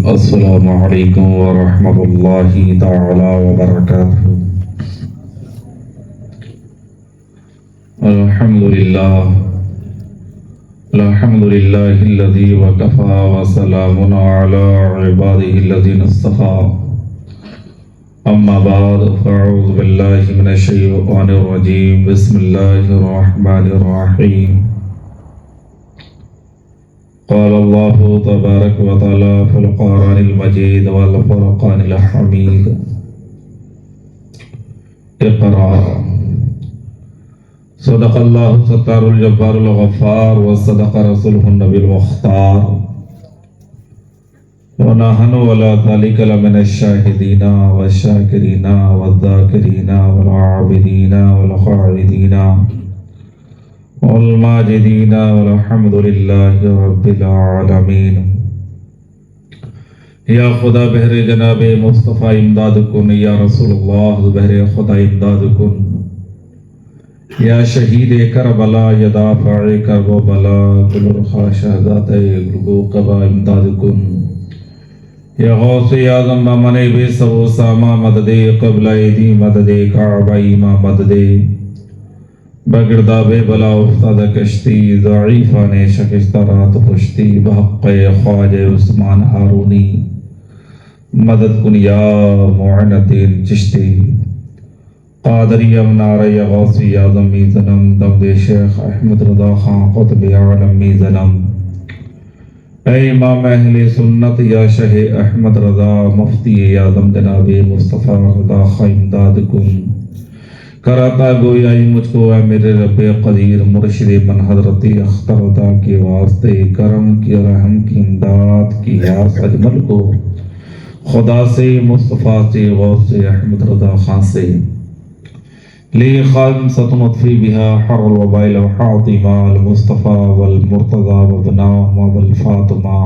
السلام علیکم ورحمۃ اللہ تعالی وبرکاتہ۔ الحمد للہ الذی وکفى وسلام علی عباده الذین اصطفى، اما بعد فاعوذ باللہ من الشیطان الرجیم، بسم اللہ الرحمن الرحیم۔ قال اللہ تبارک و تعالی فی القرآن المجید والفرقان الحمید، اقرأ۔ صدق اللہ ستار الجبار الغفار وصدق رسوله النبی المختار، ونحن ولا ذلك لمن الشاہدین والشاکرین والذاکرین والعابدین والقاعدین والماجدین والحمد للہ رب العالمین۔ یا خدا بہر جناب مصطفیٰ امداد کن، یا رسول اللہ بہر خدا امداد کن، یا شہید کربلا یا دافع کرب و بلا، کل رخا شہدات گلگو قبا امداد کن، یا غوث اعظم من بے سب و ساما مدد قبل ایدی مدد کعبہ ما مدد، بگرداب بلا افتاد کشتی ضعیفان شکستہ رات پشتی، بحق خواجہ عثمان ہارونی مدد کن یا معنت چشتی، قادری امنار یا غوثی اعظم می ظلم، دمد شیخ احمد رضا خان قطب عالم می ظلم، اے امام اہل سنت یا شہ احمد رضا مفتی اعظم جناب مصطفیٰ رضا خان امداد کن، کراتا گویائی مجھ کو اے میرے رب قدیر مرشد من حضرت اخترتا کے واسطے، کرم کی رحم کی امداد کی یاس اجمل کو، خدا سے مصطفیٰ سے غوث سے احمد رضا خان سے، لی خامسۃ نطفی بہا حر الوبائل وحاطمہ المصطفیٰ والمرتضی وابناہما والفاطمہ،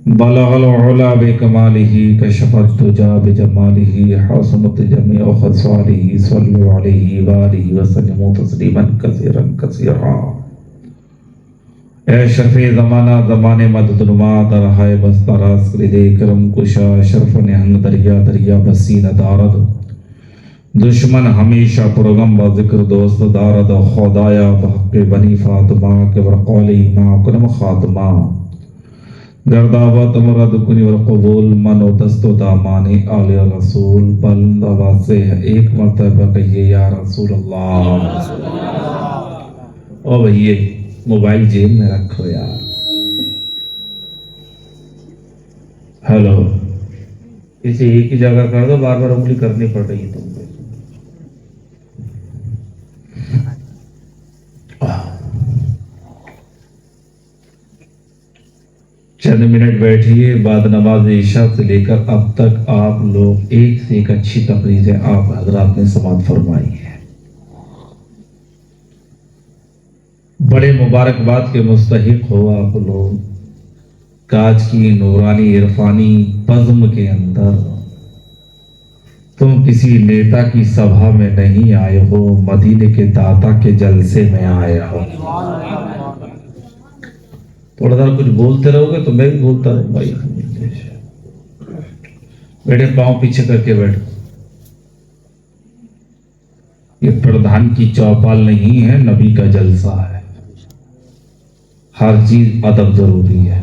بلغ العلا بکمالہ کشف الدجی بجمالہ، حسنت جمیع خصالہ، صلوا علیہ وآلہ وسلموا تسلیما کثیرا کثیرا۔ اے شفیع زمانہ زمان مدد نما، درہائے بستراس کرد کرم کشا، شرف نہنگ دریا دریا بسین دارد، دشمن ہمیشہ پرغم با ذکر دوست دارد، خدایا بحق بنی فاطمہ کے ورقولی ما کنم خاتمہ، گردابت مرد کنی ورقبول من و دست و دامان آل رسول، بلند آواز سے ایک مرتبہ کہیے یا رسول اللہ۔ او بھئیے موبائل جیب میں رکھو یار۔ ہیلو، اسے ایک ہی جگہ کر دو، بار بار انگلی کرنی پڑ رہی ہے تم کو۔ چند منٹ بیٹھیے، بعد نماز عشاء سے لے کر اب تک آپ لوگ ایک سے ایک اچھی تقریریں آپ حضرات نے سماعت فرمائی ہے۔ بڑے مبارکباد کے مستحق ہو آپ لوگ۔ کاج کی نورانی عرفانی بزم کے اندر تم کسی نیتا کی سبھا میں نہیں آئے ہو، مدینے کے داتا کے جلسے میں آئے ہو۔ تھوڑا دیر کچھ بولتے رہو گے تو میں بھی بولتا رہوں بھائی۔ بیٹھے، پاؤں پیچھے کر کے بیٹھو۔ یہ پردھان کی چوپال نہیں ہے، نبی کا جلسہ ہے، ہر چیز ادب ضروری ہے۔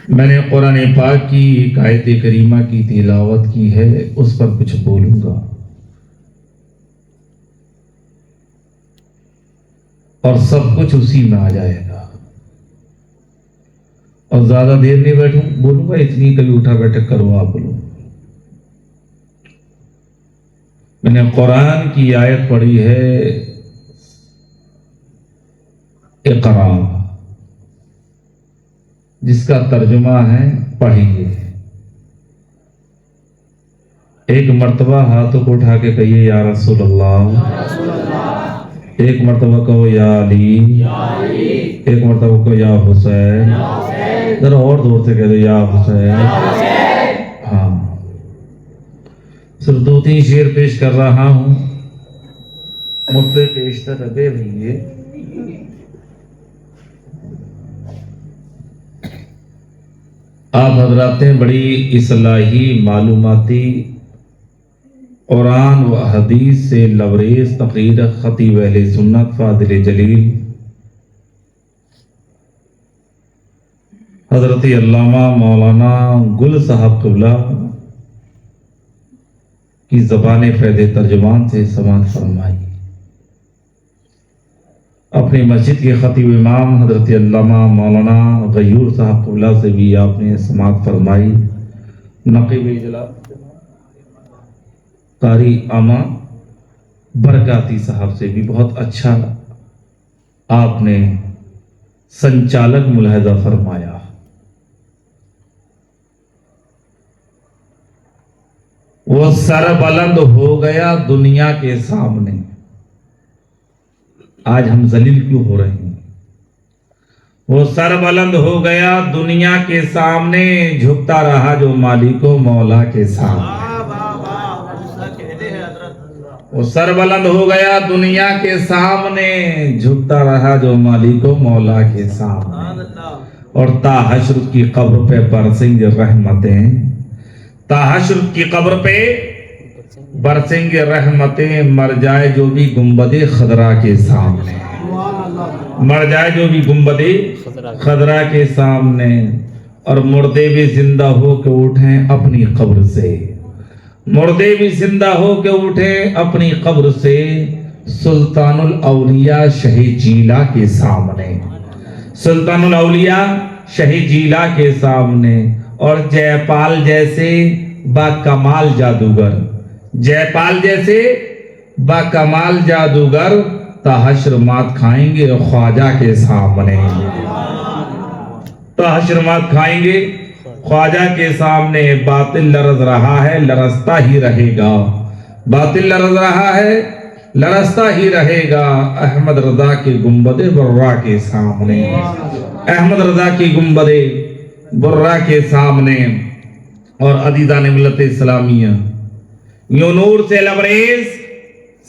میں نے قرآن پاک کی ایک آیت کریمہ کی تلاوت کی ہے، اس پر کچھ بولوں گا اور سب کچھ اسی میں آ جائے گا، اور زیادہ دیر نہیں بیٹھوں بولوں گا، اتنی کبھی اٹھا بیٹھک کرو آپ لوگ۔ میں نے قرآن کی آیت پڑھی ہے، اقرا، جس کا ترجمہ ہے پڑھیے۔ ایک مرتبہ ہاتھوں کو اٹھا کے کہیے یا رسول اللہ، ایک مرتبہ کہو یا علی، ایک مرتبہ کہو یا حسین، ذرا اور زور سے کہہ دو یا حسین۔ ہاں، صرف 2-3 شعر پیش کر رہا ہوں، مجھ پہ پیشتر ربے بھئیے۔ آپ حضرات نے بڑی اصلاحی معلوماتی قرآن و حدیث سے لبریز تقریر خطیب اہل سنت فاضل جلیل حضرت علامہ مولانا گل صاحب قبلہ کی زبان فیض ترجمان سے سماعت فرمائی۔ اپنی مسجد کے خطیب امام حضرت علامہ مولانا غیور صاحب قبلہ سے بھی آپ نے سماعت فرمائی۔ نقیب اجلاس قاری عامہ برکاتی صاحب سے بھی بہت اچھا آپ نے سنچالک ملاحظہ فرمایا۔ وہ سر بلند ہو گیا دنیا کے سامنے۔ آج ہم ذلیل کیوں ہو رہے ہیں؟ وہ سر بلند ہو گیا دنیا کے سامنے، جھکتا رہا جو مالک و مولا کے سامنے۔ وہ سر بلند ہو گیا دنیا کے سامنے، جھکتا رہا جو مالک و مولا کے سامنے۔ اور تا حشر کی قبر پہ برسیں گے رحمتیں، تا حشر کی قبر پہ برسیں گے رحمتیں، مر جائے جو بھی گنبد خضرا کے سامنے، مر جائے جو بھی گنبد خضرا کے سامنے۔ اور مردے بھی زندہ ہو کے اٹھیں اپنی قبر سے، مردے بھی زندہ ہو کے اٹھیں اپنی قبر سے، سلطان الاولیاء شہ جیلا کے سامنے، سلطان الاولیاء شہ جیلا کے سامنے۔ اور جے پال جیسے با کمال جادوگر، جے پال جیسے با کمال جادوگر، تا حشر مات کھائیں گے خواجہ کے سامنے، تا حشر مات کھائیں گے خواجہ کے سامنے۔ باطل لرز رہا ہے لرزتا ہی رہے گا، باطل لرز رہا ہے لرزتا ہی رہے گا، احمد رضا کی گنبد برا کے سامنے، احمد رضا کی گنبد برا کے سامنے۔ اور عزیزان ملت اسلامیہ، یوں نور سے لبریز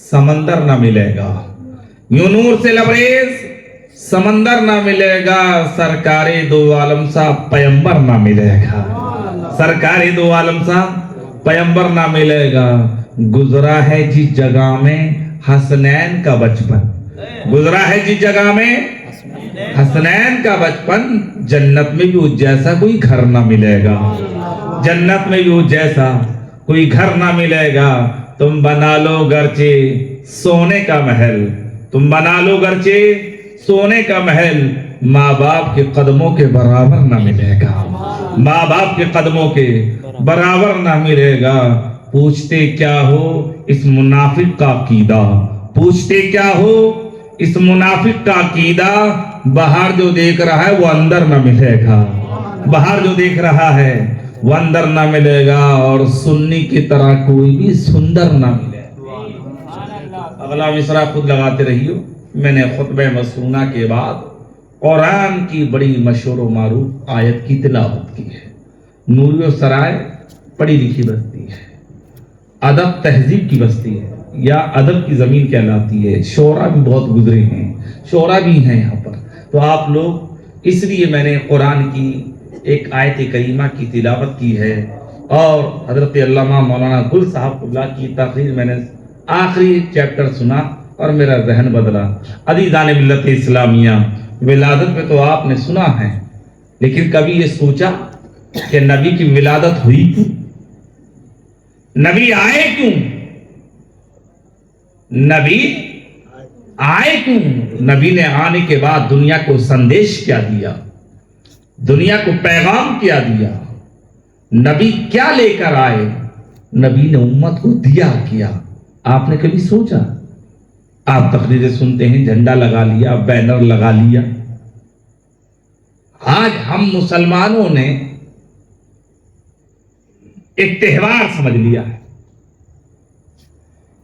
سمندر نہ ملے گا، یوں نور سے لبریز سمندر نہ ملے گا، سرکار دو عالم سا پیمبر نہ ملے گا، سرکار دو عالم سا پیمبر نہ ملے گا۔ گزرا ہے جس جگہ میں حسنین کا بچپن، گزرا ہے جس جگہ میں حسنین کا بچپن، جنت میں بھی اس جیسا کوئی گھر نہ ملے گا، جنت میں بھی اس جیسا کوئی گھر نہ ملے گا۔ تم بنا لو گرچہ سونے کا محل، تم بنا لو گرچہ سونے کا محل، ماں باپ کے قدموں کے برابر نہ ملے گا، ماں باپ کے قدموں کے برابر نہ ملے گا۔ پوچھتے کیا ہو اس منافق کا عقیدہ، پوچھتے کیا ہو اس منافق کا عقیدہ، باہر جو دیکھ رہا ہے وہ اندر نہ ملے گا، باہر جو دیکھ رہا ہے وہ اندر نہ ملے گا، اور سنی کی طرح کوئی بھی سندر نہ ملے گا۔ اگلا مصرع خود لگاتے رہیو۔ میں نے خطبہ مسنونہ کے بعد قرآن کی بڑی مشہور و معروف آیت کی تلاوت کی ہے۔ نوریو سرائے پڑھی لکھی بستی ہے، ادب تہذیب کی بستی ہے، یا ادب کی زمین کہلاتی ہے، شعراء بھی بہت گزرے ہیں، شعراء بھی ہیں یہاں پر۔ تو آپ لوگ، اس لیے میں نے قرآن کی ایک آیت کریمہ کی تلاوت کی ہے، اور حضرت علامہ مولانا گل صاحب قبلہ کی تقریر میں نے آخری چیپٹر سنا اور میرا ذہن بدلا۔ عزیزان ملت اسلامیہ، ولادت پہ تو آپ نے سنا ہے، لیکن کبھی یہ سوچا کہ نبی کی ولادت ہوئی کیوں؟ نبی آئے کیوں؟ نبی آئے کیوں؟ نبی نے آنے کے بعد دنیا کو سندیش کیا دیا، دنیا کو پیغام کیا دیا؟ نبی کیا لے کر آئے؟ نبی نے امت کو دیا کیا؟ آپ نے کبھی سوچا؟ آپ تقریریں سنتے ہیں، جھنڈا لگا لیا، بینر لگا لیا۔ آج ہم مسلمانوں نے ایک تہوار سمجھ لیا ہے،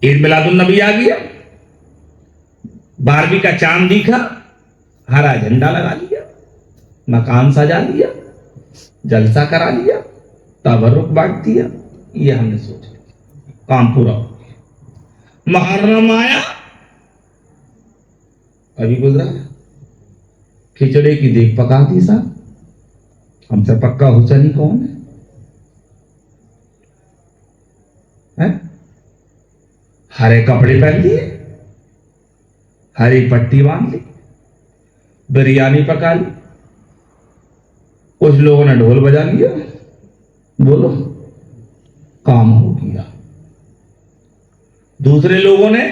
عید میلاد النبی آ گیا، 12ویں کا چاند دیکھا، ہرا جھنڈا لگا لیا، مکان سجا لیا، جلسہ کرا لیا، تبرک بانٹ دیا۔ یہ ہم نے سوچا، کام پورا ہو گیا۔ محرم آیا، ابھی گزرا، کھچڑے کی دیگ پکا دی صاحب، ہم سے پکا حسینی کون ہے؟ ہرے کپڑے پہن لیے، ہری پٹی باندھ لی، بریانی پکا لی، کچھ لوگوں نے ڈھول بجا لیا، بولو کام ہو گیا۔ دوسرے لوگوں نے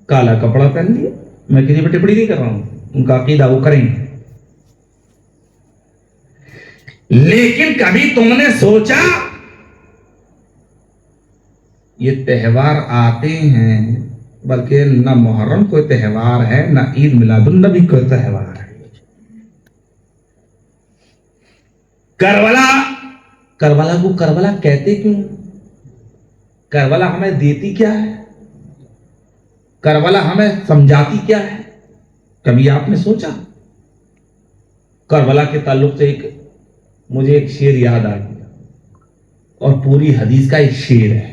کالا کپڑا پہن لیا، میں کسی پہ ٹپڑی نہیں کر رہا ہوں، ان کا عقیدہ وہ کریں گے، لیکن کبھی تم نے سوچا یہ تہوار آتے ہیں، بلکہ نہ محرم کوئی تہوار ہے، نہ عید میلاد النبی کوئی تہوار ہے۔ کربلا کو کربلا کہتے کیوں؟ کربلا ہمیں دیتی کیا ہے؟ کربلا ہمیں سمجھاتی کیا ہے؟ کبھی آپ نے سوچا؟ کربلا کے تعلق سے مجھے ایک شعر یاد آ گیا، اور پوری حدیث کا ایک شعر ہے۔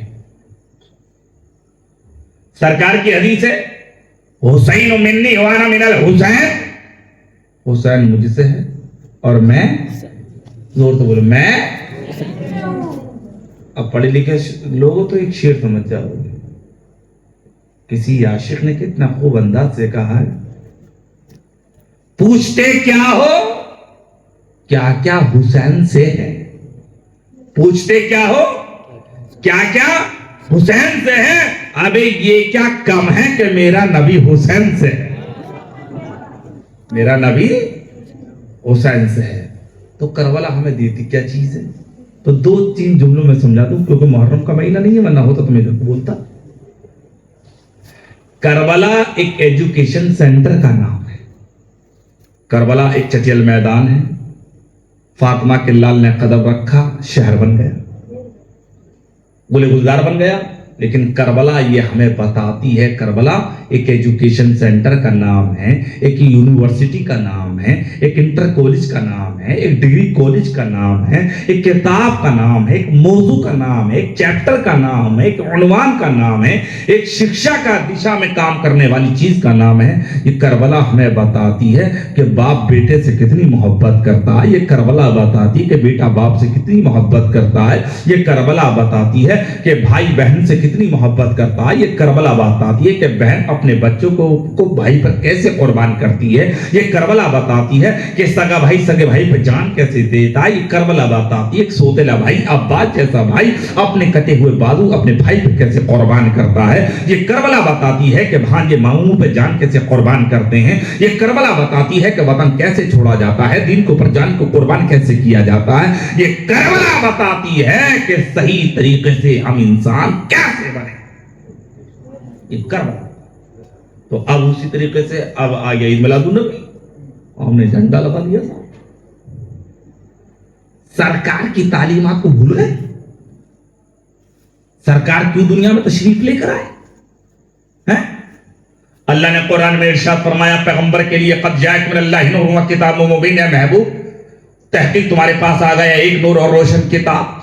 سرکار کی حدیث ہے، حسین منی وانا من الحسین، حسین مجھ سے ہے اور میں، زور سے بولو، میں۔ اب پڑھے لکھے لوگوں تو ایک شعر سمجھ جاؤ گے، کسی عاشق نے کتنا خوب انداز سے کہا ہے، پوچھتے کیا ہو کیا کیا حسین سے ہے، پوچھتے کیا ہو کیا کیا حسین سے ہے، ابے یہ کیا کم ہے کہ میرا نبی حسین سے ہے، میرا نبی حسین سے ہے۔ تو کربلا ہمیں دیتی کیا چیز ہے؟ تو دو تین جملوں میں سمجھا دوں، کیونکہ محرم کا مہینہ نہیں ہے، ورنہ ہوتا تو میں بولتا۔ کربلا ایک ایجوکیشن سینٹر کا نام ہے۔ کربلا ایک چچیل میدان ہے، فاطمہ کے لال نے قدم رکھا، شہر بن گیا، گلے گلزار بن گیا۔ لیکن کربلا یہ ہمیں بتاتی ہے، کربلا ایک ایجوکیشن سینٹر کا نام ہے، ایک یونیورسٹی کا نام ہے، ایک انٹر کالج کا نام ہے، ایک ڈگری کالج کا نام ہے، ایک کتاب کا نام ہے، ایک موضوع کا نام ہے، ایک چیپٹر کا نام ہے، ایک عنوان کا نام ہے، ایک شکشا کا دشا میں کام کرنے والی چیز کا نام ہے۔ یہ کربلا ہمیں بتاتی ہے کہ باپ بیٹے سے کتنی محبت کرتا ہے، یہ کربلا بتاتی ہے کہ بیٹا باپ سے کتنی محبت کرتا ہے، یہ کربلا بتاتی ہے کہ بھائی بہن سے کتنی محبت کرتا ہے، یہ کربلا بتاتی ہے کہ بہن اپنے بچوں کو بھائی پر کیسے قربان کرتی ہے، یہ کربلا بتاتی ہے کہ سگا بھائی سگے بھائی پہ جان کیسے دیتا ہے، یہ کربلا بتاتی ہے کہ سوتیلا بھائی عباس جیسا بھائی اپنے کٹے ہوئے بازو اپنے بھائی پہ کیسے قربان کرتا ہے، یہ کربلا بتاتی ہے کہ بھانجے ماموں پہ جان کیسے قربان کرتے ہیں، یہ کربلا بتاتی ہے کہ وطن کیسے چھوڑا جاتا ہے، دین کو پر جان کو قربان کیسے کیا جاتا ہے، یہ کربلا بتاتی ہے کہ صحیح طریقے سے ہم انسان کیسے بنے، یہ کربلا۔ تو اب اسی طریقے سے اب آ گیا عید میلاد النبی، ہم نے جھنڈا لگا دیا تھا، سرکار کی تعلیمات کو بھول گئے۔ سرکار کیوں دنیا میں تشریف لے کر آئے؟ اللہ نے قرآن میں ارشاد فرمایا پیغمبر کے لیے قد جاءکم من اللہ نور و کتاب مبین، ہے محبوب تحقیق تمہارے پاس آ گیا ایک نور اور روشن کتاب۔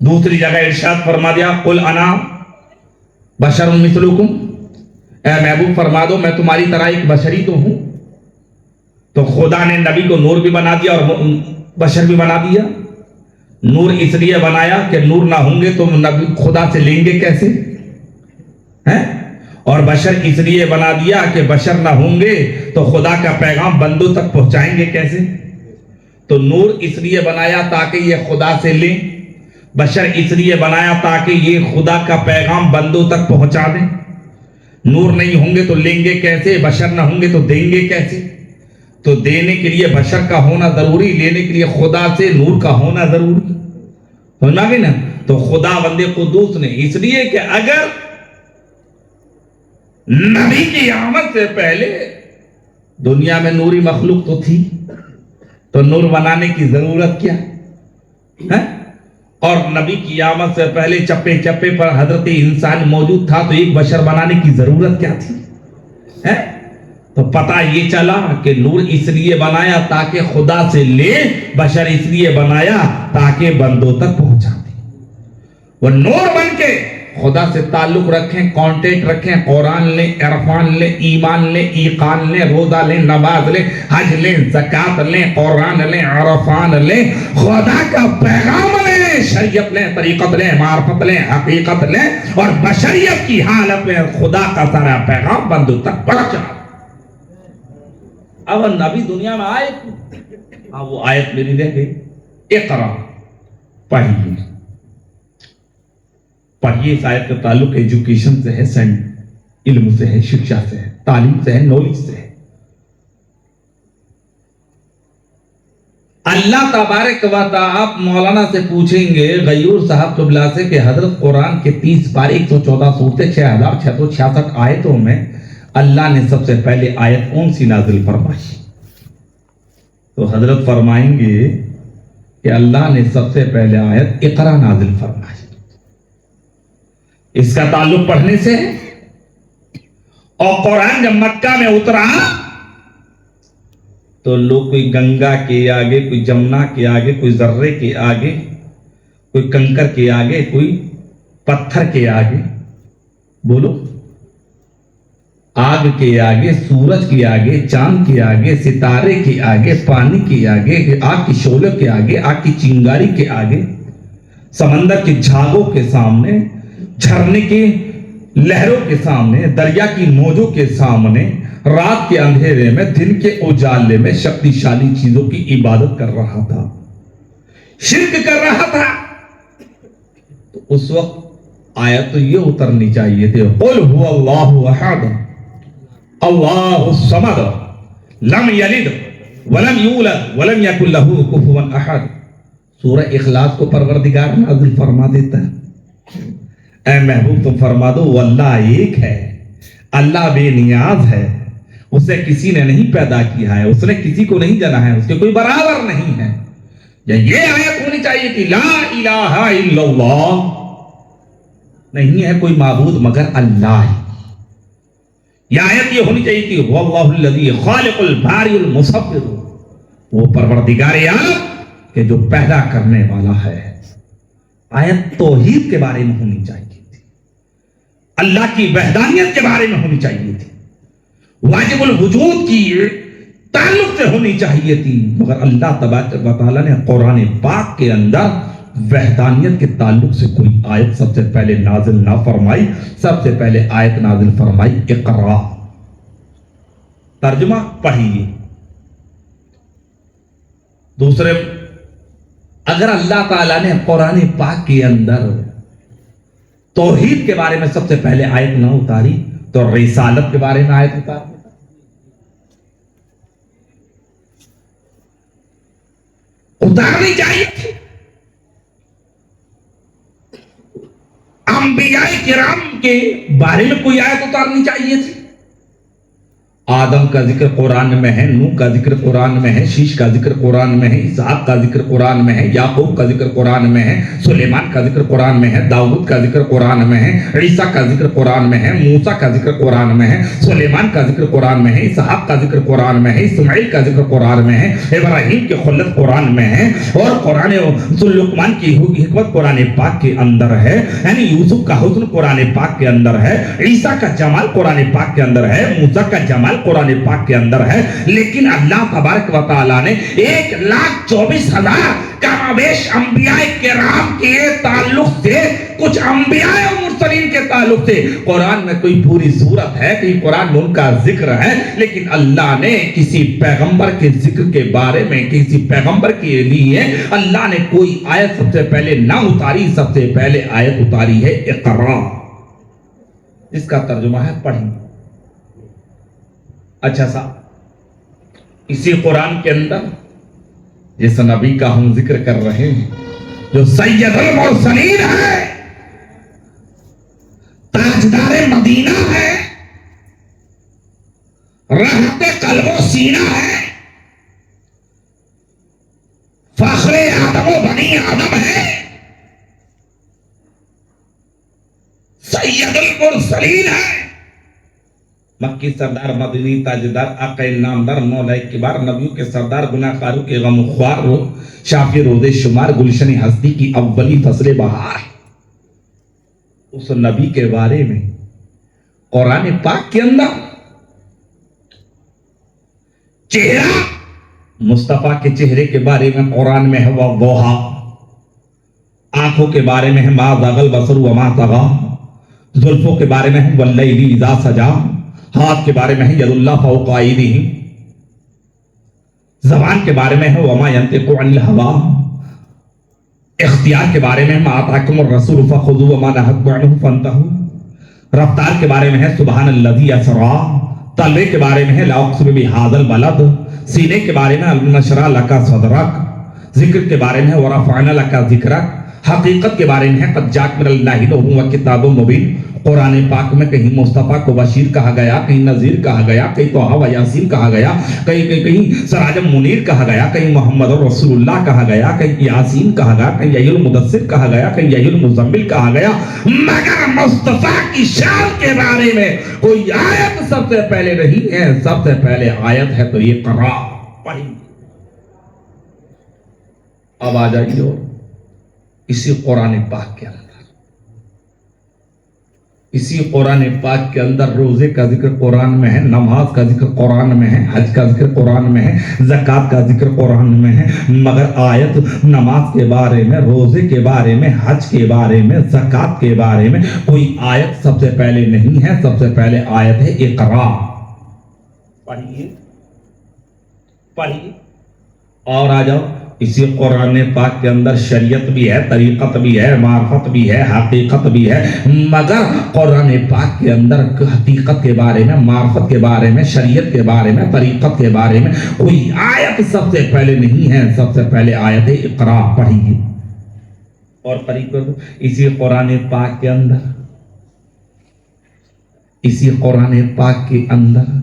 دوسری جگہ ارشاد فرما دیا قل انا بشر مثلکم، اے محبوب فرما دو میں تمہاری طرح ایک بشری تو ہوں۔ تو خدا نے نبی کو نور بھی بنا دیا اور بشر بھی بنا دیا۔ نور اس لیے بنایا کہ نور نہ ہوں گے تو نبی خدا سے لیں گے کیسے، اور بشر اس لیے بنا دیا کہ بشر نہ ہوں گے تو خدا کا پیغام بندوں تک پہنچائیں گے کیسے۔ تو نور اس لیے بنایا تاکہ یہ خدا سے لیں، بشر اس لیے بنایا تاکہ یہ خدا کا پیغام بندوں تک پہنچا دیں۔ نور نہیں ہوں گے تو لیں گے کیسے، بشر نہ ہوں گے تو دیں گے کیسے۔ تو دینے کے لیے بشر کا ہونا ضروری، لینے کے لیے خدا سے نور کا ہونا ضروری، ہونا بھی نا۔ تو خدا بندے قدوس نے اس لیے کہ اگر نبی کی آمد سے پہلے دنیا میں نوری مخلوق تو تھی، تو نور بنانے کی ضرورت کیا ہے؟ اور نبی کی آمد سے پہلے چپے چپے پر حضرت انسان موجود تھا، تو ایک بشر بنانے کی ضرورت کیا تھی؟ تو پتہ یہ چلا کہ نور اس لیے بنایا تاکہ خدا سے لے، بشر اس لیے بنایا تاکہ بندوں تک پہنچا دے۔ وہ نور بن کے خدا سے تعلق رکھیں، کانٹیکٹ رکھیں، قرآن لیں، عرفان لیں، ایمان لیں، ایقان لیں، روزہ لیں، نماز لیں، حج لیں، زکوٰۃ لیں، قرآن لیں، عرفان لیں، خدا کا پیغام لیں، شریعت لیں، طریقت لیں، معرفت لیں، حقیقت لیں، اور بشریت کی حالت میں خدا کا سارا پیغام بندوں تک پہنچا۔ اب نبی دنیا میں آئے، وہ آیت میری رہ گئی، اقرا، پڑھیے۔ پڑھیے، اس آیت کا تعلق ایجوکیشن سے ہے، علم سے ہے، شکشا سے ہے، تعلیم سے ہے، نالج سے ہے۔ اللہ تبارک و تعالی، آپ مولانا سے پوچھیں گے غیور صاحب قبلہ سے کہ حضرت قرآن کے 30 پارے 114 سورتیں 6666 آیتوں میں اللہ نے سب سے پہلے آیت کون سی نازل فرمائی؟ تو حضرت فرمائیں گے کہ اللہ نے سب سے پہلے آیت اقرا نازل فرمائی۔ اس کا تعلق پڑھنے سے ہے۔ اور قرآن جب مکہ میں اترا تو لوگ کوئی گنگا کے آگے، کوئی جمنا کے آگے، کوئی ذرے کے آگے، کوئی کنکر کے آگے، کوئی پتھر کے آگے، بولو، آگ کے آگے، سورج کے آگے، چاند کے آگے، ستارے کے آگے، پانی کے آگے، آگ کی شعلوں کے آگے، آگ کی چنگاری کے آگے، سمندر کے جھاگوں کے سامنے، جھرنے کے لہروں کے سامنے، دریا کی موجوں کے سامنے، رات کے اندھیرے میں، دن کے اجالے میں شکتی شالی چیزوں کی عبادت کر رہا تھا، شرک کر رہا تھا۔ تو اس وقت آیت تو یہ اترنی چاہیے تھے، قل هو اللہ احد اللہ الصمد لم یلد ولم یولد ولم یکن لہ کفوا احد۔ سورہ اخلاص کو پروردگار نازل فرما دیتا ہے، اے محبوب تم فرما دو وہ اللہ ایک ہے، اللہ بے نیاز ہے، اسے کسی نے نہیں پیدا کیا ہے، اس نے کسی کو نہیں جنا ہے، اس کے کوئی برابر نہیں ہے۔ یا یہ آیت ہونی چاہیے تھی، لا الہ الا اللہ، نہیں ہے کوئی معبود مگر اللہ ہی۔ یہ آیت یہ ہونی چاہیے تھی، واللہ الذی خالق الباری المصور، وہ پروردگار عالم کہ جو پیدا کرنے والا ہے۔ آیت توحید کے بارے میں ہونی چاہیے تھی، اللہ کی وحدانیت کے بارے میں ہونی چاہیے تھی، واجب الوجود کی تعلق سے ہونی چاہیے تھی، مگر اللہ تبارک و تعالی نے قرآن پاک کے اندر وحدانیت کے تعلق سے کوئی آیت سب سے پہلے نازل نہ فرمائی۔ سب سے پہلے آیت نازل فرمائی اقرا، ترجمہ پڑھیے۔ دوسرے، اگر اللہ تعالیٰ نے قرآن پاک کے اندر توحید کے بارے میں سب سے پہلے آیت نہ اتاری تو رسالت کے بارے میں آیت اتارنی چاہیے تھی۔ انبیاء کرام کے بارے میں کوئی آیت اتارنی چاہیے تھی۔ آدم کا ذکر قرآن میں ہے، نوح کا ذکر قرآن میں ہے، شیش کا ذکر قرآن میں ہے، اسحاق کا ذکر قرآن میں ہے، یعقوب کا ذکر قرآن میں ہے، سلیمان کا ذکر قرآن میں ہے، داؤد کا ذکر قرآن میں ہے، عیسیٰ کا ذکر قرآن میں ہے، موسیٰ کا ذکر قرآن میں ہے، سلیمان کا ذکر قرآن میں ہے، اسحاق کا ذکر قرآن میں ہے، اسماعیل کا ذکر قرآن میں ہے، ابراہیم کی خلت قرآن میں ہے، اور قرآن لقمان کی حکمت قرآن پاک کے اندر ہے، یعنی یوسف کا حسن قرآن پاک کے اندر ہے، عیسیٰ کا جمال قرآن پاک کے اندر ہے، موسیٰ کا جمال قرآن پاک کے اندر ہے۔ لیکن اللہ تبارک و تعالیٰ نے 1,24,000 کمابیش انبیاء کرام کے تعلق سے، کچھ انبیاء و مرسلین کے تعلق سے قرآن میں کوئی پوری صورت ہے کہ قرآن میں ان کا ذکر ہے، لیکن اللہ نے کسی پیغمبر کے ذکر کے بارے میں، کسی پیغمبر کے لیے اللہ نے کوئی آیت سب سے پہلے نہ اتاری۔ سب سے پہلے آیت اتاری ہے اقرا، اس کا ترجمہ ہے پڑھیں۔ اچھا صاحب، اسی قرآن کے اندر جس نبی کا ہم ذکر کر رہے ہیں، جو سید المرسلین ہے، تاجدار مدینہ ہے، راحت قلب و سینہ ہے، فخر آدم و بنی آدم ہے، سید المرسلین ہے، مکی سردار، مدنی تاجدار، آقا نامدار، مولا کبار، نبیوں کے سردار، گناہ کاروں کے غم خوار، شافی روز شمار، گلشن ہستی کی اولی فصل بہار، اس نبی کے بارے میں قرآن پاک کے اندر چہرہ مصطفیٰ کے چہرے کے بارے میں قرآن میں ہے وضحیٰ، آنکھوں کے بارے میں ہے ما زاغ البصر وما طغیٰ، زلفوں کے بارے میں ہے واللیل اذا سجا، ہاتھ کے بارے میں ہے ید اللہ فوق ایدیہم، زبان کے بارے میں ہے وما ینطق عن الہویٰ، اختیار کے بارے میں ما آتاکم الرسول فخذوہ وما نہاکم عنہ فانتہوا، رفتار کے بارے میں ہے سبحان الذی اسریٰ، تلوے کے بارے میں ہے لا اقسم بہذا البلد، سینے کے بارے میں الم نشرح لک صدرک، ذکر کے بارے میں ہے ورفعنا لک ذکرک، حقیقت کے بارے میں ہے قد جاءک من اللہ نور وکتاب مبین۔ قرآن پاک میں کہیں مصطفیٰ کو بشیر کہا گیا، کہیں نذیر کہا گیا، کہیں طہ و یاسین کہا گیا، کہیں سراجم منیر کہا گیا، کہیں محمد رسول اللہ کہا گیا، کہیں یاسین کہا گیا، کہیں یحیی المدثر کہا گیا، کہیں یحیی المزمل کہا گیا، مگر مصطفیٰ کی شان کے بارے میں کوئی آیت سب سے پہلے نہیں ہے۔ سب سے پہلے آیت ہے تو یہ قرآ پڑھی۔ اب آ جائیے اور اسی قرآن پاک کے اندر، اسی قرآن پاک کے اندر روزے کا ذکر قرآن میں ہے، نماز کا ذکر قرآن میں ہے، حج کا ذکر قرآن میں ہے، زکوٰۃ کا ذکر قرآن میں ہے، مگر آیت نماز کے بارے میں، روزے کے بارے میں، حج کے بارے میں، زکوٰۃ کے بارے میں کوئی آیت سب سے پہلے نہیں ہے۔ سب سے پہلے آیت ہے اقرا، پڑھیے پڑھیے۔ اور آ جاؤ اسی قرآن پاک کے اندر شریعت بھی ہے، طریقت بھی ہے، معرفت بھی ہے، حقیقت بھی ہے، مگر قرآن پاک کے اندر حقیقت کے بارے میں، معرفت کے بارے میں، شریعت کے بارے میں، طریقت کے بارے میں کوئی آیت سب سے پہلے نہیں ہے۔ سب سے پہلے آیت ہے اقرا، پڑھیے اور قریب کر دو۔ اسی قرآن پاک کے اندر، اسی قرآن پاک کے اندر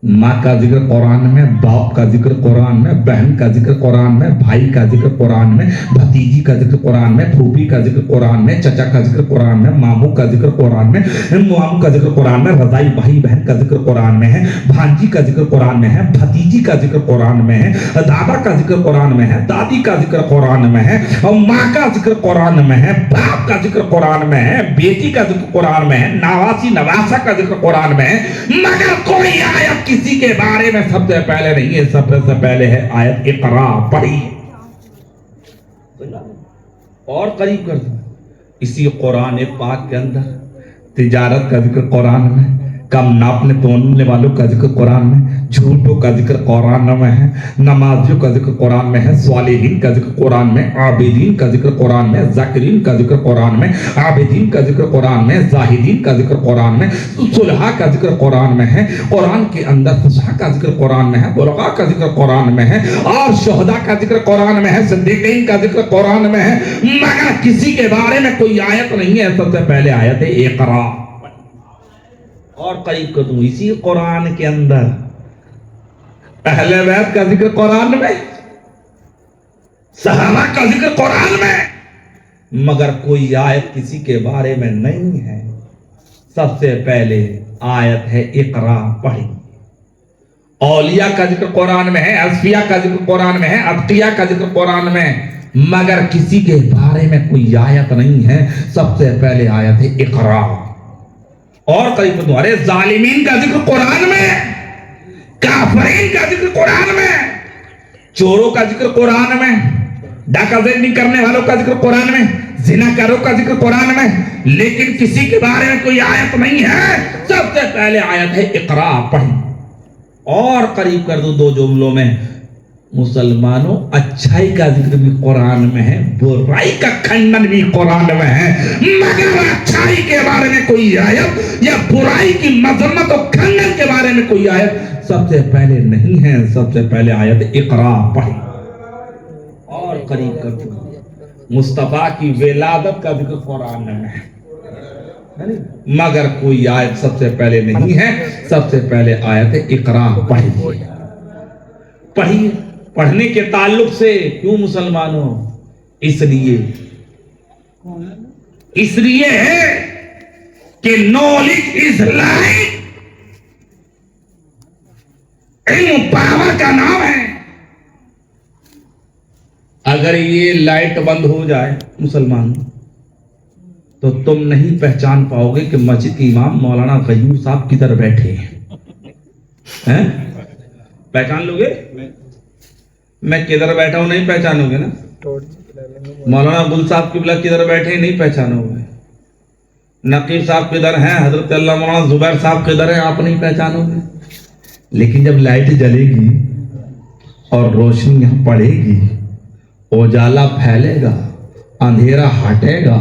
ماں کا ذکر قرآن میں، باپ کا ذکر قرآن میں، بہن کا ذکر قرآن میں، بھائی کا ذکر قرآن میں، بھتیجی کا ذکر قرآن میں، پھوپھی کا ذکر قرآن میں، چچا کا ذکر قرآن میں، ماموں کا ذکر قرآن میں، ماموں کا ذکر قرآن میں، رضائی بھائی بہن کا ذکر قرآن میں ہے، بھانجی کا ذکر قرآن میں ہے، بھتیجی کا ذکر قرآن میں ہے، دادا کا ذکر قرآن میں ہے، دادی کا ذکر قرآن میں ہے، ماں کا ذکر قرآن میں ہے، باپ کا ذکر قرآن میں ہے، بیٹی کا ذکر قرآن میں ہے، نواسی نواسا کا ذکر قرآن میں ہے، مگر کوئی آیت کسی کے بارے میں سب سے پہلے نہیں ہے۔ سب سے پہلے ہے آیت اقرا، پڑھی اور قریب کر دوں۔ اسی قرآن پاک کے اندر تجارت کا ذکر قرآن میں، کم ناپنے تولنے والوں کا ذکر قرآن میں، جھوٹوں کا ذکر قرآن میں ہے، نمازیوں کا ذکر قرآن میں ہے، صالحین کا ذکر قرآن میں، عابدین کا ذکر قرآن میں، ذاکرین کا ذکر قرآن میں، عابدین کا ذکر قرآن میں، زاہدین کا ذکر قرآن میں، صلحاء کا ذکر قرآن میں ہے، قرآن کے اندر فصحاء کا ذکر قرآن میں ہے، بلغاء کا ذکر قرآن میں ہے، اور شہداء کا ذکر قرآن میں ہے، صدیقین کا ذکر قرآن میں ہے، مگر کسی کے بارے میں کوئی آیت نہیں ہے۔ سب سے پہلے آیت ہے اقرا، اور قریب کر دوں۔ اسی قرآن کے اندر اہل بیت کا ذکر قرآن میں، صحابہ کا ذکر قرآن میں، مگر کوئی آیت کسی کے بارے میں نہیں ہے۔ سب سے پہلے آیت ہے اقرا، پڑھی۔ اولیاء کا ذکر قرآن میں ہے، اصفیاء کا ذکر قرآن میں ہے، اتقیاء کا ذکر قرآن میں، مگر کسی کے بارے میں کوئی آیت نہیں ہے۔ سب سے پہلے آیت ہے اقرا، اور قریب تمہارے ظالمین کا ذکر قرآن میں، کافرین کا ذکر قرآن میں، چوروں کا ذکر قرآن میں، ڈاکہ زنی کرنے والوں کا ذکر قرآن میں، زناکاروں کا ذکر قرآن میں، لیکن کسی کے بارے میں کوئی آیت نہیں ہے۔ سب سے پہلے آیت ہے اقرا، پڑھی اور قریب کر دو دو جملوں میں۔ مسلمانوں، اچھائی کا ذکر بھی قرآن میں ہے، برائی کا کھنڈن بھی قرآن میں ہے، مگر اچھائی کے بارے میں کوئی آیت یا برائی کی مذمت اور کھنڈن کے بارے میں کوئی آیت سب سے پہلے نہیں ہے۔ سب سے پہلے آیت اقرا، پڑھی اور قریب کر دو۔ مصطفیٰ کی ولادت کا ذکر قرآن میں ہے، مگر کوئی آیت سب سے پہلے نہیں ہے۔ سب سے پہلے آیت اقرا، پڑھی پڑھی۔ پڑھنے کے تعلق سے کیوں مسلمانوں؟ اس لیے ہے کہ knowledge is light، علم پاور کا نام ہے۔ اگر یہ لائٹ بند ہو جائے مسلمان، تو تم نہیں پہچان پاؤ گے کہ مسجد کے امام مولانا غیور صاحب کدھر بیٹھے ہیں. پہچان لو گے؟ میں کدھر بیٹھا ہوں نہیں پہچانو گے نا. مولانا گل صاحب قبلہ کدھر بیٹھے نہیں پہچانو گے. نقیب صاحب کدھر ہیں، حضرت اللہ مولانا زبیر صاحب کدھر ہیں آپ نہیں پہچانو گے. لیکن جب لائٹ جلے گی اور روشنی یہاں پڑے گی، اجالا پھیلے گا، اندھیرا ہٹے گا،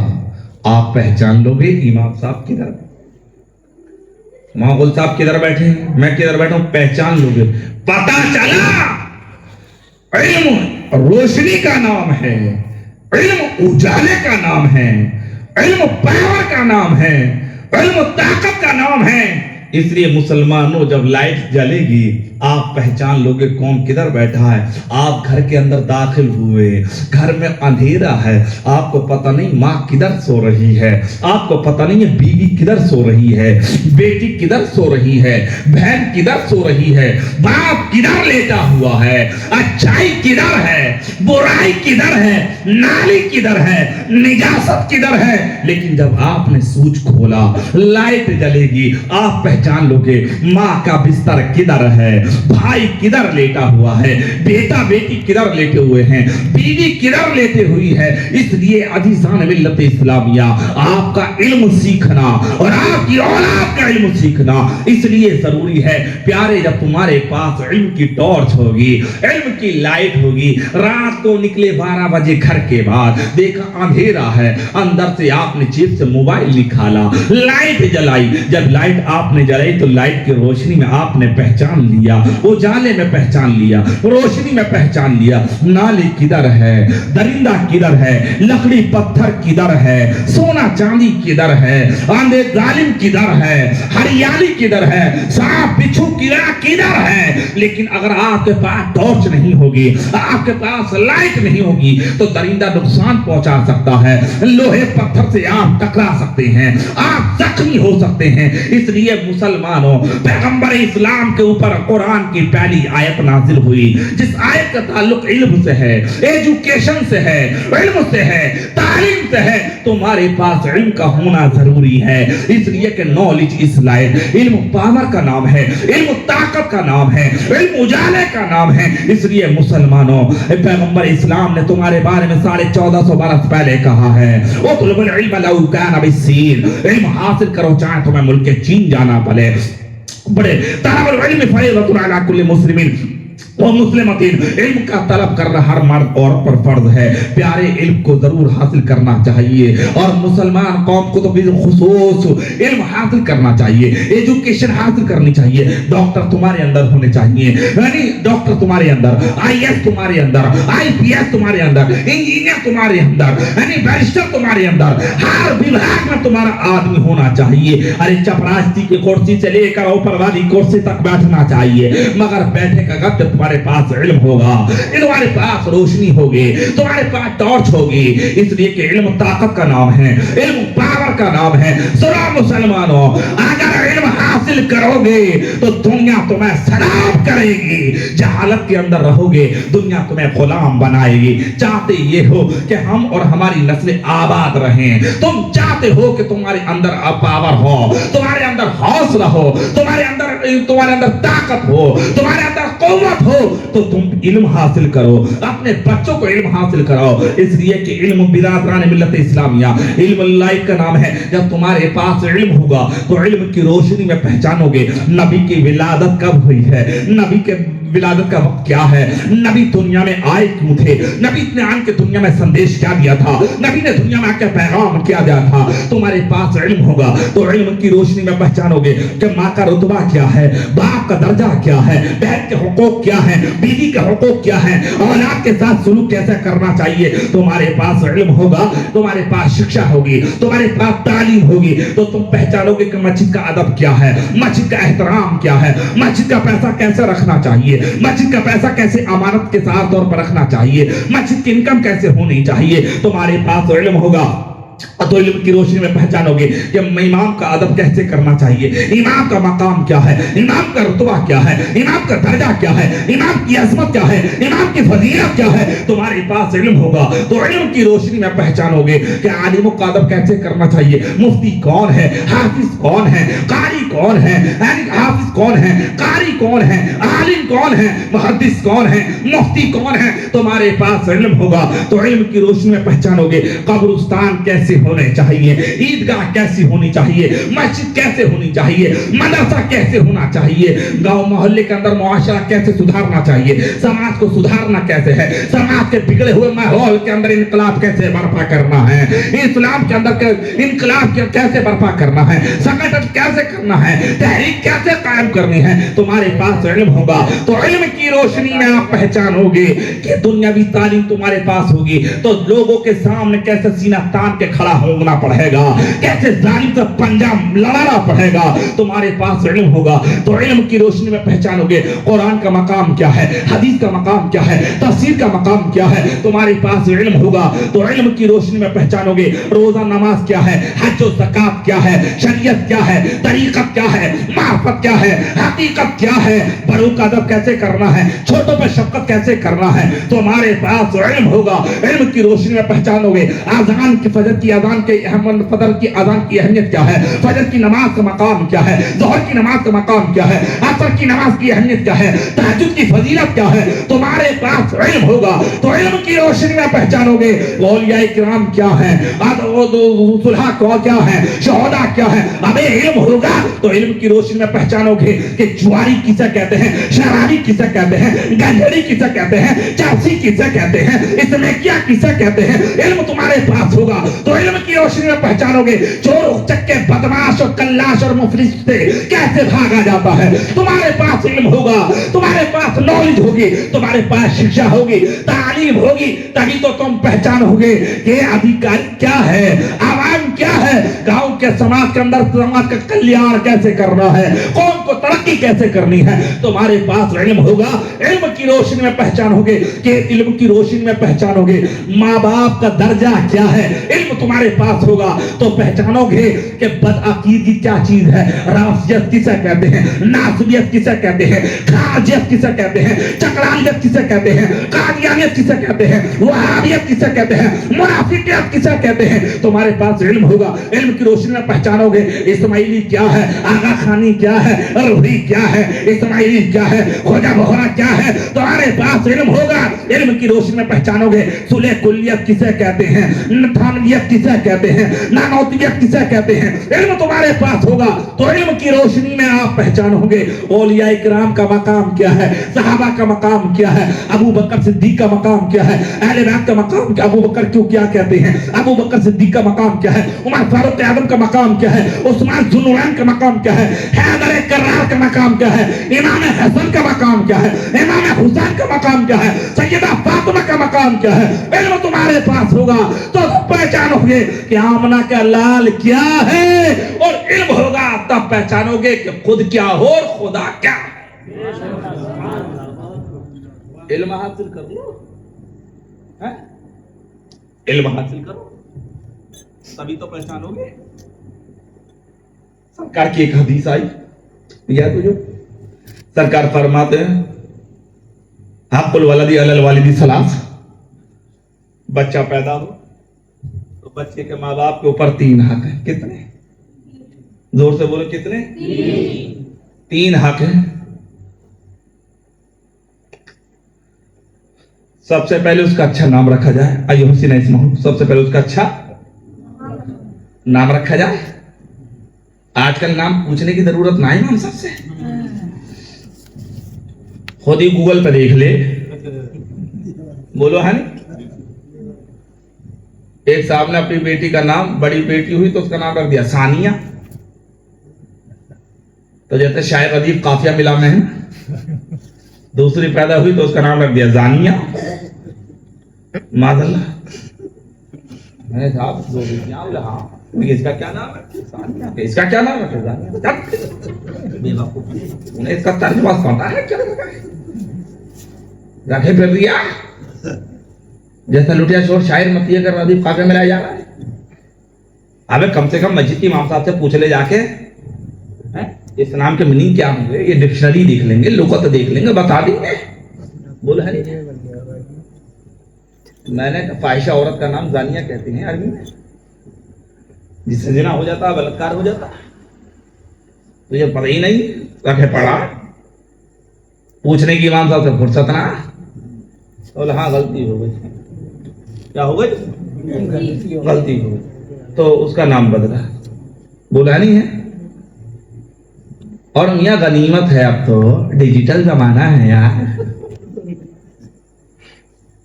آپ پہچان لو گے امام صاحب کدھر. مولانا گل صاحب کدھر بیٹھے ہیں، میں کدھر بیٹھا ہوں، پہچان لو گے. پتہ چلا علم روشنی کا نام ہے، علم اجالے کا نام ہے، علم پاور کا نام ہے، علم طاقت کا نام ہے. اس لیے مسلمانوں جب لائٹ جلے گی آپ پہچان لو گے کون کدھر بیٹھا ہے. آپ گھر کے اندر داخل ہوئے، گھر میں اندھیرا ہے، آپ کو پتہ نہیں ماں کدھر سو رہی ہے، آپ کو پتہ نہیں ہے بیوی کدھر سو رہی ہے، بیٹی کدھر سو رہی ہے، بہن کدھر سو رہی ہے، باپ کدھر لیٹا ہوا ہے، اچھائی کدھر ہے، برائی کدھر ہے، نالی کدھر ہے، نجاست کدھر ہے. لیکن جب آپ نے سوچ کھولا، لائٹ جلے گی، آپ پہچان لو گے ماں کا بستر کدھر ہے، بھائی کدھر لیٹا ہوا ہے، بیٹا بیٹی کدھر لیٹے ہوئے ہیں، بیوی کدھر لیٹے ہوئی ہے. اس لیے عزیزان ملت اسلامیہ آپ کا علم سیکھنا اور آپ کی اولاد کا علم سیکھنا اس لیے ضروری ہے. پیارے جب تمہارے پاس علم کی ٹارچ ہوگی، علم کی لائٹ ہوگی، رات کو نکلے 12 بجے گھر کے بعد، دیکھا اندھیرا ہے، اندر سے آپ نے جیب سے موبائل نکالا، لائٹ جلائی. جب لائٹ آپ نے جلائی تو لائٹ کی روشنی میں آپ نے پہچان لیا، اجالے میں پہچان لیا، روشنی میں پہچان لیا نالی کدھر ہے، درندہ کدھر ہے، لکڑی پتھر کدھر ہے، سونا چاندی کدھر ہے، آندے ظالم کدھر ہے، ہریالی کدھر ہے، سانپ بچھو کیڑا کدھر ہے. لیکن اگر آپ کے پاس ٹارچ نہیں ہوگی، آپ کے پاس لائٹ نہیں ہوگی تو درندہ نقصان پہنچا سکتا ہے، لوہے پتھر سے آپ ٹکرا سکتے ہیں، آپ زخمی ہو سکتے ہیں. اس لیے مسلمانوں پیغمبر اسلام کے اوپر قرآن کی پہلی آیت نازل ہوئی جس آیت کا تعلق علم سے ہے، ایجوکیشن سے ہے، علم سے ہے، تعلیم سے ہے. تمہارے پاس علم کا ہونا ضروری ہے. اس لیے کہ نالج از لائٹ، علم پاور کا نام ہے، علم طاقت کا نام ہے، علم اجالے کا نام ہے. اس لیے مسلمانوں پیغمبر اسلام نے تمہارے بارے میں 1450 برس پہلے کہا ہے اطلب العلم لو کان بالسین، علم حاصل کرو چاہے تمہیں ملک چین جانا پڑے. بڑے طلب العلم فریضۃ علی کل مسلم وہ مسلمتین، علم کا طلب کرنا ہر مرد عورت پر فرض ہے. پیارے علم کو ضرور حاصل کرنا چاہیے اور مسلمان قوم کو تو بالخصوص علم حاصل کرنا چاہیے، ایجوکیشن حاصل کرنی چاہیے. ڈاکٹر تمہارے اندر ہونے چاہیے، یعنی ڈاکٹر تمہارے اندر، آئی ایس تمہارے اندر، آئی پی ایس تمہارے اندر، انجینئر تمہارے اندر، یعنی بیرسٹر تمہارے اندر، ہر وبھاگ میں تمہارا آدمی ہونا چاہیے. ارے چپراستی کی کرسی سے لے کر اوپر والی کرسی تک بیٹھنا چاہیے، مگر بیٹھے کا وقت تمہارے پاس علم ہوگا، تمہارے پاس روشنی ہوگی، تمہارے پاس ٹارچ ہوگی. اس لیے کہ علم طاقت کا نام ہے، علم پاور کا نام ہے. سنو مسلمانوں، اگر علم حاصل کرو گے تو دنیا تمہیں سلام کرے گی. جہالت کے اندر رہو گے دنیا تمہیں غلام بنائے گی. چاہتے یہ ہو کہ ہم اور ہماری نسلیں آباد رہیں، تم چاہتے ہو کہ تمہارے اندر پاور ہو، تمہارے اندر حوصلہ ہو، تمہارے اندر طاقت ہو، تمہارے اندر قوت ہو، تو تم علم حاصل کرو، اپنے بچوں کو علم حاصل کراؤ. اس لیے کہ علم برادران ملت اسلامیہ، علم اللہ کا نام ہے. جب تمہارے پاس علم ہوگا تو علم کی روشنی میں پہچانو گے نبی کی ولادت کب ہوئی ہے، نبی کے ولادت کا وقت کیا ہے، نبی دنیا میں آئے کیوں تھے، نبی نے آن کے دنیا میں سندیش کیا دیا تھا، نبی نے دنیا میں آ کے پیغام کیا دیا تھا. تمہارے پاس علم ہوگا تو علم کی روشنی میں پہچانو گے کہ ماں کا رتبہ کیا ہے، باپ کا درجہ کیا ہے، بہن کے حقوق کیا ہیں، بیوی کے حقوق کیا ہیں، اولاد کے ساتھ سلوک کیسے کرنا چاہیے. تمہارے پاس علم ہوگا، تمہارے پاس شکشا ہوگی، تمہارے پاس تعلیم ہوگی تو تم پہچانو گے کہ مسجد کا ادب کیا ہے، مسجد کا احترام کیا ہے، مسجد کا پیسہ کیسے رکھنا چاہیے، مسجد کا پیسہ کیسے امانت کے ساتھ طور پر رکھنا چاہیے، مسجد کی انکم کیسے ہونی چاہیے. تمہارے پاس علم ہوگا تو علم کی روشنی میں پہچانو گے کہ امام کا ادب کیسے کرنا چاہیے، امام کا مقام کیا ہے، امام کا رتبہ کیا ہے، امام کا درجہ کیا ہے، امام کی عظمت کیا ہے، امام کی فضیلت کیا ہے۔ تمہارے پاس علم ہوگا تو علم کی روشنی میں پہچانو گے کہ عالموں کا ادب کیسے کرنا چاہیے، مفتی کون ہے، حافظ کون ہے، قاری کون ہے، حافظ کون ہے، قاری کون ہے، عالم کون ہے، محدث کون ہے، مفتی کون ہے۔ تمہارے پاس علم ہوگا تو علم کی روشنی میں پہچانو گے قبرستان کیسے ہونے چاہیے، عیدگاہ کیسی ہونی چاہیے، مسجد کیسے ہونی چاہیے، مدرسہ کیسے ہونا چاہیے، گاؤں محلے کے اندر معاشرہ کیسے سدھارنا چاہیے، سماج کو سدھارنا کیسے ہے، سماج کے بگڑے ہوئے ماحول کے اندر انقلاب کیسے برپا کرنا ہے، اسلام کے اندر انقلاب کیسے برپا کرنا ہے، سنگٹن کیسے کرنا ہے، تحریک کیسے قائم کرنی ہے۔ تمہارے پاس علم ہوگا تو علم کی روشنی میں آپ پہچانو گے کہ دنیاوی تعلیم تمہارے پاس ہوگی تو لوگوں کے سامنے کیسے سینہ تان کے کھڑا ہونا پڑے گا، کیسے ظالم سے پنجہ لڑانا پڑے گا۔ تمہارے پاس علم ہوگا تو علم کی روشنی میں پہچانو گے قرآن کا مقام کیا ہے، حدیث کا مقام کیا ہے، تفسیر کا مقام کیا ہے۔ تمہارے پاس علم ہوگا تو علم کی روشنی میں پہچانو گے روزہ نماز کیا ہے، حج و زکات کیا ہے، شریعت کیا ہے، طریقت کیا ہے، معرفت کیا ہے، حقیقت کیا ہے، بڑوں کا ادب کیسے کرنا ہے، چھوٹوں پہ شفقت کیسے کرنا ہے۔ تمہارے پاس علم ہوگا، علم کی روشنی میں پہچانو گے اذان کی فجر کی اذان کے فجر کی اذان کی اہمیت کیا ہے، فجر کی نماز کا مقام کیا ہے، ظہر کی نماز کا مقام کیا ہے، عصر کی نماز کی اہمیت کیا ہے، تہجد کی فضیلت کیا ہے۔ تمہارے پاس علم ہوگا تو علم کی روشنی میں پہچانو گے اولیاء کرام کیا ہیں، صلحاء کیا ہیں، شہداء کیا ہیں۔ ابے علم ہوگا تو علم کی روشنی میں پہچانو گے کہ جواری کسے کہتے ہیں، شرابی کسے کہتے ہیں، گنجڑی کسے کہتے ہیں، چرسی کسے کہتے ہیں، اسمیکیا کسے کہتے ہیں۔ علم تمہارے پاس ہوگا تو علم کی روشنی میں پہچانو گے چور چکے بدماش اور کلاش اور مفلس سے کیسے بھاگا جاتا ہے۔ تمہارے پاس علم ہوگا، تمہارے پاس نالج ہوگی، تمہارے پاس شکشا ہوگی، تعلیم ہوگی، تبھی تو تم پہچانو گے کہ ادھیکاری کیا ہے، عوام کیا ہے، گاؤں کے سماج کے اندر سماج کا کلیان کیسے کرنا ہے، قوم کو ترقی کیسے کرنی ہے۔ تمہارے پاس علم ہوگا، علم کی روشنی میں پہچانو گے کہ علم کی روشنی میں پہچانو گے ماں باپ کا درجہ کیا ہے۔ علم تمہارے پاس ہوگا تو پہچانو گے کہ بدعقیدگی کیا چیز ہے، رافضیت کسے کہتے ہیں، ناصبیت کسے کہتے ہیں، خارجیت کسے کہتے ہیں، چکرانیت کسے کہتے ہیں، قادیانیت کسے کہتے ہیں، وہابیت کسے کہتے ہیں، منافقیت کسے کہتے ہیں۔ تمہارے پاس علم ہوگا، علم کی روشنی میں پہچانو گے اسماعیلی کیا ہے، آغا خانی کیا ہے، روحی کیا ہے، اسماعیلی کیا ہے، خواجہ بہرا کیا ہے۔ تمہارے پاس علم ہوگا، علم کی روشنی میں پہچانو گے صلح کلیت کسے کہتے ہیں، تھانویت کسے کہتے ہیں، نانوتیت کسے کہتے ہیں۔ علم تمہارے پاس ہوگا تو علم کی روشنی میں آپ پہچانو گے اولیاء کرام کا مقام کیا ہے، صحابہ کا مقام کیا ہے، ابو بکر صدیق کا مقام کیا ہے، اہل بیت کا مقام کیا، ابو بکر کیوں کیا کہتے ہیں، ابو بکر صدیق کا مقام کیا ہے، عمر فاروق اعظم کا مقام کیا ہے، عثمان ذو النورین کا مقام کیا ہے، حیدر کرار کا مقام کیا ہے، امام حسن کا مقام کیا ہے، امام حسین کا مقام کیا ہے، سیدہ فاطمہ کا مقام کیا ہے۔ علم تمہارے پاس ہوگا تو پہچانو گے کہ آمنہ کا لال کیا ہے، اور علم ہوگا تب پہچانو گے کہ خود کیا ہو اور خدا کیا ہے۔ علم حاصل کر لو، علم حاصل کرو تبھی تو پہچانو گے۔ سرکار کی ایک حدیث آئی یاد ہو جو سرکار فرماتے ہیں حق الولد علی الوالد ثلاث، بچہ پیدا ہو تو بچے کے ماں باپ کے اوپر 3 حق ہیں۔ کتنے؟ زور سے بولو کتنے؟ 3 حق ہیں۔ سب سے پہلے اس کا اچھا نام رکھا جائے، ایھا حسین اسمہ، سب سے پہلے اس کا اچھا نام رکھا جائے۔ آج کل نام پوچھنے کی ضرورت نہیں ہم سب سے، خود ہی گوگل پہ دیکھ لے، بولو ہے نہیں۔ ایک صاحب نے اپنی بیٹی کا نام، بڑی بیٹی ہوئی تو اس کا نام رکھ دیا ثانیہ، تو جیسے شاعر ادیب قافیہ ملا میں ہے۔ دوسری پیدا ہوئی تو اس کا نام رکھ دیا زانیہ، معاذ اللہ۔ میں نے کہا دو بیٹیاں، ہاں اس کا کیا نام ہے ثانیہ، اس کا کیا نام ہے زانیہ، بے وقوف انہیں اس کا ترجمہ پتا ہے کیا رکھے پھر دیا، جیسا لٹیا شور شاعر مطیع کر ادیب قافیہ ملایا جا رہا ہے۔ ابے کم سے کم مسجد کے امام صاحب سے پوچھ لے جا کے اس نام کے میننگ کیا ہوں گے, یہ ڈکشنری دیکھ لیں گے, لغت دیکھ لیں گے, بتا دیں گے. بولا ہے نہیں. میں نے فاحشہ عورت کا نام زانیہ کہتے ہیں عربی میں, جس سے زنا ہو جاتا, بلاత్కాر ہو جاتا. تجھے پتہ ہی نہیں رکھے پڑا, پوچھنے کی امام صاحب سے فرصت نہ. بولا ہاں غلطی ہو گئی. کیا ہو گئی؟ غلطی ہو گئی. تو اس کا نام بدلا. بولا نہیں ہے. اور میاں غنیمت ہے, اب تو ڈیجیٹل زمانہ ہے یار,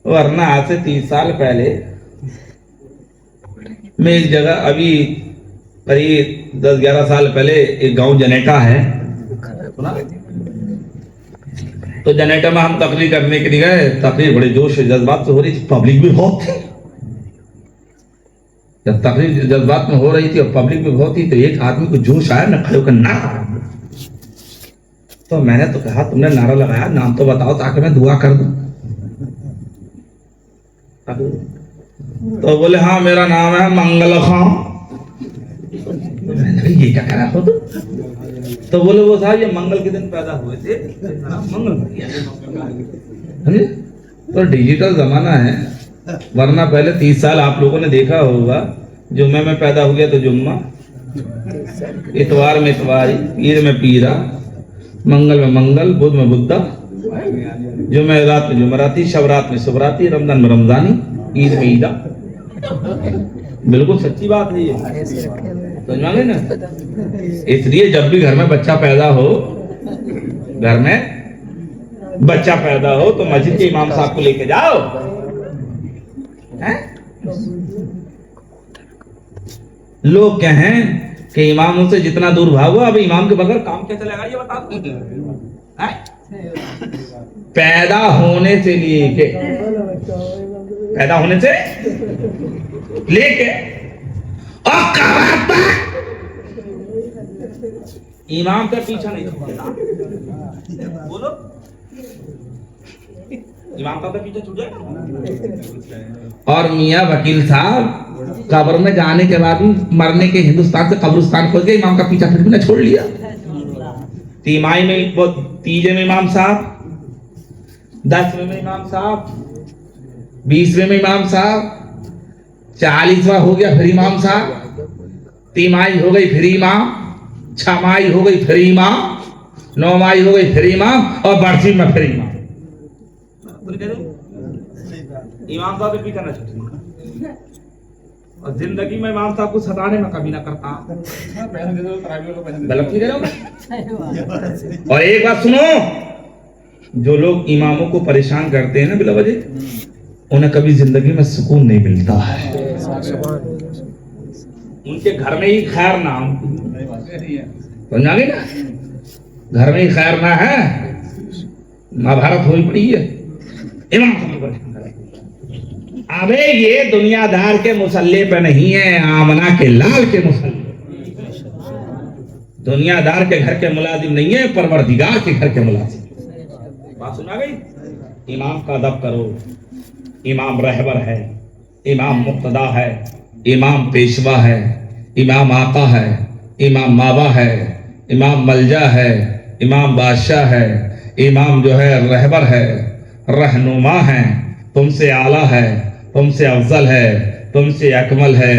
ورنہ آج سے 30 سال پہلے میں ایک جگہ, ابھی قریب 10-11 سال پہلے ایک گاؤں جنیٹا ہے, تو جنیٹا میں ہم تقریر کرنے کے لیے گئے. تقریر بڑے جوش جذبات سے ہو رہی تھی, پبلک بھی بہت تھی. جب تقریر جذبات میں ہو رہی تھی اور پبلک بھی بہت تھی, تو ایک آدمی کو جوش آیا, میں کھڑے ہو کر نعرہ. تو میں نے تو کہا تم نے نعرہ لگایا, نام تو بتاؤ تاکہ میں دعا کر دوں. تو بولے ہاں میرا نام ہے منگل خان. میں نے یہ کیا کرا ہو تو بولے وہ صاحب یہ منگل کے دن پیدا ہوئے تھے, منگل. تو ڈیجیٹل زمانہ ہے, ورنہ پہلے 30 سال آپ لوگوں نے دیکھا ہوگا, جمعے میں پیدا ہو گیا تو جمعہ, اتوار میں اتواری, پیر میں پیرا, منگل میں منگل, بدھ میں بدھا, جمعہ رات میں جمعراتی, شب رات میں شبراتی, رمضان میں رمضانی, عید میں عیدہ. بالکل سچی بات ہے یہ, سمجھا گئے نا. اس لیے جب بھی گھر میں بچہ پیدا ہو, گھر میں بچہ پیدا ہو تو مسجد کے امام صاحب کو لے کے جاؤ. لوگ کہیں کہ اماموں سے جتنا دور بھاگو, اب امام کے بغیر کام کیسے چلے گا یہ بتا دو. پیدا ہونے سے لے کے اور قیامت تک امام کا پیچھا نہیں چھوڑتا. بولو امام کا پیچھا چھوٹ جائے. اور میاں وکیل صاحب قبر میں جانے کے بعد بھی مرنے کے ہندوستان سے قبرستان کھول کے امام کا پیچھا پھر بھی نہ چھوڑ لیا. تیمائی میں تیجے میں امام صاحب, 10ویں میں امام صاحب, 20ویں میں امام صاحب, 40واں ہو گیا پھر امام صاحب, تیمائی ہو گئی پھر امام, 6مائی ہو گئی پھر امام, 9مائی ہو گئی پھر امام, اور 12ویں میں پھر امام. امام صاحب پیچھا نہ چھوٹی, اور زندگی میں امام صاحب کو ستانے میں کبھی نہ کرتا. غلط نہیں کرو. اور ایک بات سنو, جو لوگ اماموں کو پریشان کرتے ہیں نا بلا وجہ, انہیں کبھی زندگی میں سکون نہیں ملتا ہے. ان کے گھر میں ہی خیر نہ ہو, سمجھا گئی نا, گھر میں ہی خیر نہ ہے. مہابھارت ہوئی پڑی ہے امام. ابے یہ دنیا دار کے مسلح پہ نہیں ہے, آمنہ کے لال کے مسلح. دنیا دار کے گھر کے ملازم نہیں ہے, پروردگار کے گھر کے ملازم. بات سنا گئی. امام کا ادب کرو. امام رہبر ہے, امام مقتدا ہے, امام پیشوا ہے, امام آقا ہے, امام مابا ہے, امام ملجا ہے, امام بادشاہ ہے, امام جو ہے رہبر ہے, رہنما ہے, تم سے اعلیٰ ہے, تم سے افضل ہے, تم سے اکمل ہے.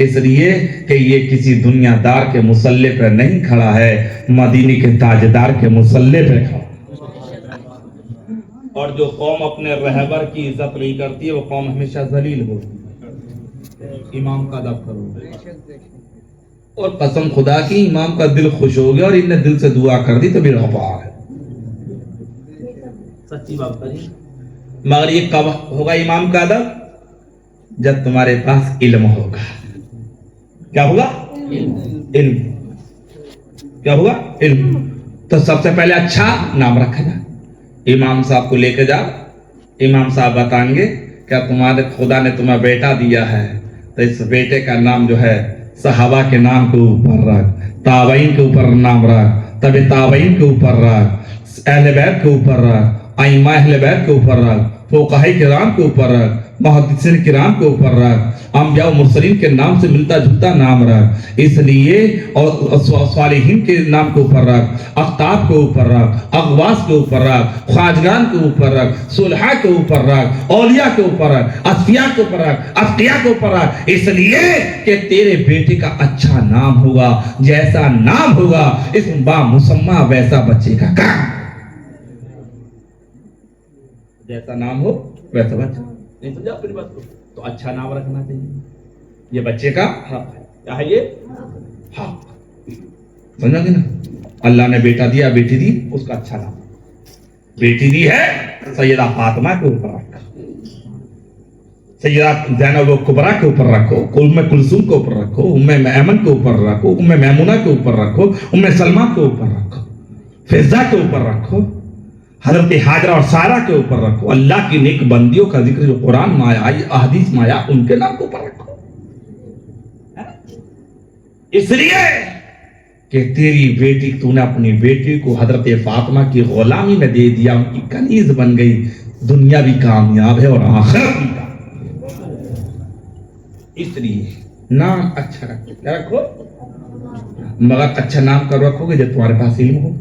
اس لیے کہ یہ کسی دنیا دار کے مسلح پر نہیں کھڑا ہے, مدینے کے تاجدار کے مسلح پر کھڑا. اور جو قوم اپنے رہبر کی عزت نہیں کرتی ہے, وہ قوم ہمیشہ ذلیل ہوتی ہے. امام کا ادب کرو. اور قسم خدا کی امام کا دل خوش ہو گیا اور انہیں دل سے دعا کر دی تو بھی غفار ہے. سچی بات ہے. مگر یہ کب ہوگا امام کا ادب؟ جب تمہارے پاس علم ہوگا. کیا ہوگا؟ علم. کیا ہوگا؟ علم. تو سب سے پہلے اچھا نام رکھنا. امام صاحب کو لے کے جاؤ, امام صاحب بتائیں گے کیا تمہارے خدا نے تمہیں بیٹا دیا ہے, تو اس بیٹے کا نام جو ہے صحابہ کے نام کے اوپر رکھ, تابعین کے اوپر نام رکھ, تبع تابعین کے اوپر رکھ, اہل بیت کے اوپر رکھ, ائمہ اہل بیت کے اوپر رکھ، فقہاء کرام کے اوپر رکھ، محدثین کرام کے اوپر رکھ، انبیاء و مرسلین کے نام سے ملتا جلتا نام رکھ، اس لیے اور صالحین کے نام کے اوپر رکھ، اقطاب کے اوپر رکھ، اغواس کے اوپر رکھ، خواجگان کے اوپر رکھ، صلحاء کے اوپر رکھ، اولیاء کے اوپر رکھ، اصفیاء کے اوپر رکھ، اتقیاء کے اوپر رکھ، اس لیے کہ تیرے بیٹے کا اچھا نام ہوگا، جیسا نام ہوگا اسم با مسمى ویسا بچے کا کام، جیسا نام ہو ویسا بچہ، نہیں سمجھا اپنی بات کو؟ تو اچھا نام رکھنا چاہیے، یہ بچے کا حق ہے، کیا ہے یہ حق، سمجھا گے نا؟ اللہ نے بیٹا دیا بیٹی دی، اس کا اچھا نام، بیٹی دی ہے سیدہ فاطمہ کے اوپر رکھا، سیدہ زینب کبریٰ کے اوپر رکھو، ام کلثوم کے اوپر رکھو، ام ایمن کے اوپر رکھو، ام میمونہ کے اوپر رکھو، ام سلمہ کے اوپر رکھو، فضہ کے اوپر رکھو، حضرت حاجرہ اور سارہ کے اوپر رکھو، اللہ کی نیک بندیوں کا ذکر جو قرآن میں آیا، احادیث میں آیا، ان کے نام کے اوپر رکھو، اس لیے کہ تیری بیٹی، تو نے اپنی بیٹی کو حضرت فاطمہ کی غلامی میں دے دیا، ان کی کنیز بن گئی، دنیا بھی کامیاب ہے اور آخرت بھی کامیاب، اس لیے نام اچھا رکھو، کیا رکھو؟ مگر اچھا نام کر رکھو گے جب تمہارے پاس علم ہو۔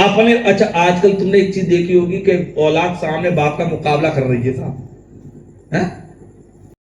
اپنے اچھا آج کل تم نے ایک چیز دیکھی ہوگی کہ اولاد سامنے باپ کا مقابلہ کر رہی ہے صاحب،